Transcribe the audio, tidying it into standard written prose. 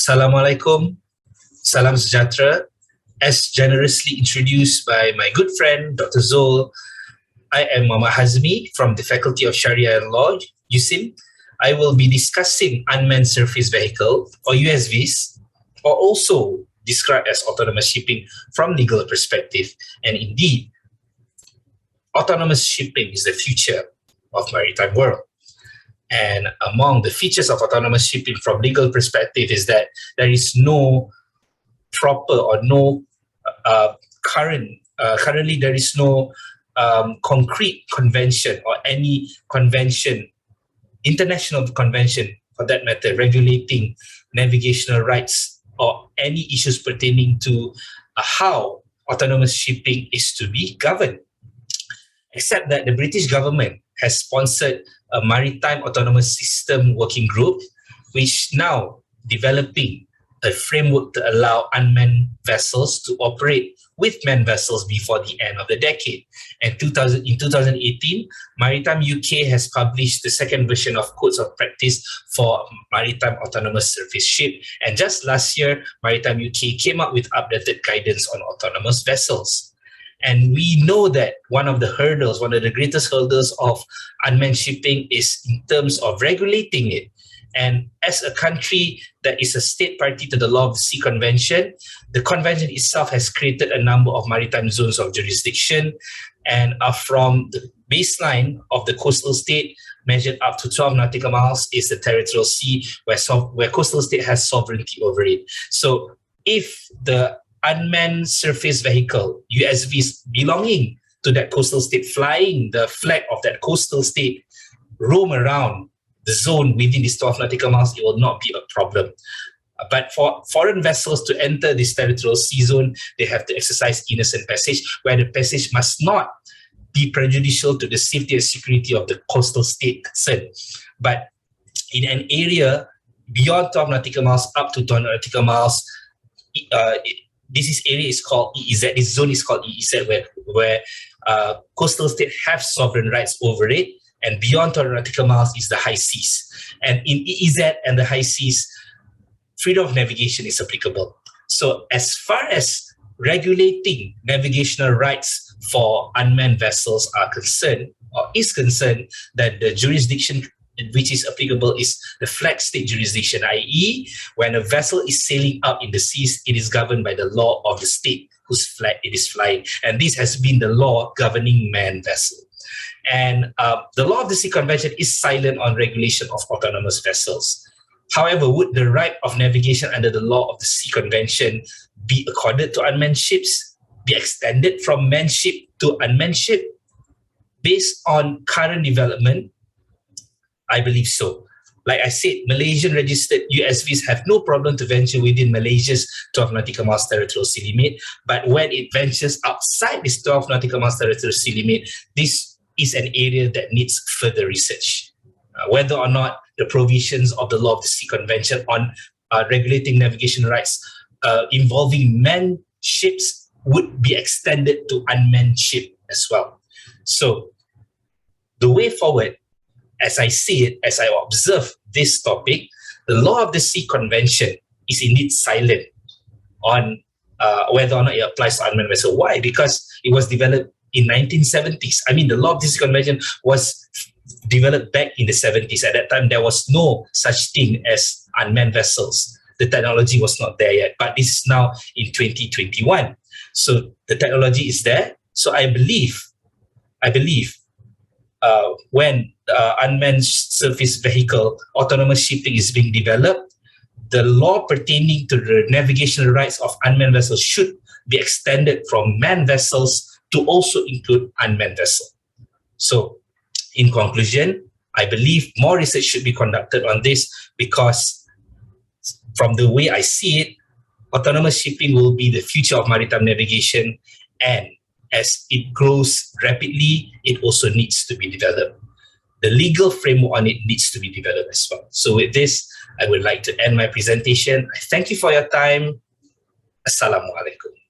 Assalamualaikum, salam sejahtera. As generously introduced by my good friend Dr. Zul, I am Muhammad Hazmi from the Faculty of Sharia and Law, USIM. I will be discussing unmanned surface vehicle, or USVs, or also described as autonomous shipping from legal perspective. And indeed, autonomous shipping is the future of maritime world. And among the features of autonomous shipping from legal perspective is that there is no proper or no currently there is no concrete convention or any convention, international convention for that matter, regulating navigational rights or any issues pertaining to how autonomous shipping is to be governed. Except that the British government has sponsored a maritime autonomous system working group, which now developing a framework to allow unmanned vessels to operate with manned vessels before the end of the decade. And in 2018, Maritime UK has published the second version of Codes of Practice for Maritime Autonomous Surface Ship. And just last year, Maritime UK came up with updated guidance on autonomous vessels. And we know that one of the greatest hurdles of unmanned shipping is in terms of regulating it. And as a country that is a state party to the Law of the Sea Convention, the convention itself has created a number of maritime zones of jurisdiction, and from the baseline of the coastal state measured up to 12 nautical miles is the territorial sea where coastal state has sovereignty over it. So if the unmanned surface vehicle, USVs belonging to that coastal state, flying the flag of that coastal state, roam around the zone within these 12 nautical miles, it will not be a problem. But for foreign vessels to enter this territorial sea zone, they have to exercise innocent passage, where the passage must not be prejudicial to the safety and security of the coastal state concerned. But in an area beyond 12 nautical miles up to 12 nautical miles, this area is called EEZ. This zone is called EEZ, where coastal state have sovereign rights over it, and beyond 12 nautical miles is the high seas. And in EEZ and the high seas, freedom of navigation is applicable. So as far as regulating navigational rights for unmanned vessels are concerned, or is concerned, that the jurisdiction which is applicable is the flag state jurisdiction, i.e., when a vessel is sailing out in the seas, it is governed by the law of the state whose flag it is flying. And this has been the law governing manned vessel. And the Law of the Sea Convention is silent on regulation of autonomous vessels. However, would the right of navigation under the Law of the Sea Convention be accorded to unmanned ships, be extended from manned ship to unmanned ship? Based on current development, I believe so. Like I said, Malaysian registered USVs have no problem to venture within Malaysia's 12 nautical miles territorial sea limit. But when it ventures outside this 12 nautical miles territorial sea limit, this is an area that needs further research. Whether or not the provisions of the Law of the Sea Convention on regulating navigation rights involving manned ships would be extended to unmanned ship as well. So the way forward, as I see it, as I observe this topic, the Law of the Sea Convention is indeed silent on whether or not it applies to unmanned vessels. Why? Because it was developed in 1970s. I mean, the Law of the Sea Convention was developed back in the 70s. At that time, there was no such thing as unmanned vessels. The technology was not there yet, but this is now in 2021. So the technology is there. So I believe when unmanned surface vehicle autonomous shipping is being developed, the law pertaining to the navigational rights of unmanned vessels should be extended from manned vessels to also include unmanned vessels. So in conclusion, I believe more research should be conducted on this, because from the way I see it, autonomous shipping will be the future of maritime navigation, and as it grows rapidly, it also needs to be developed. The legal framework on it needs to be developed as well. So with this, I would like to end my presentation. I thank you for your time. Assalamualaikum.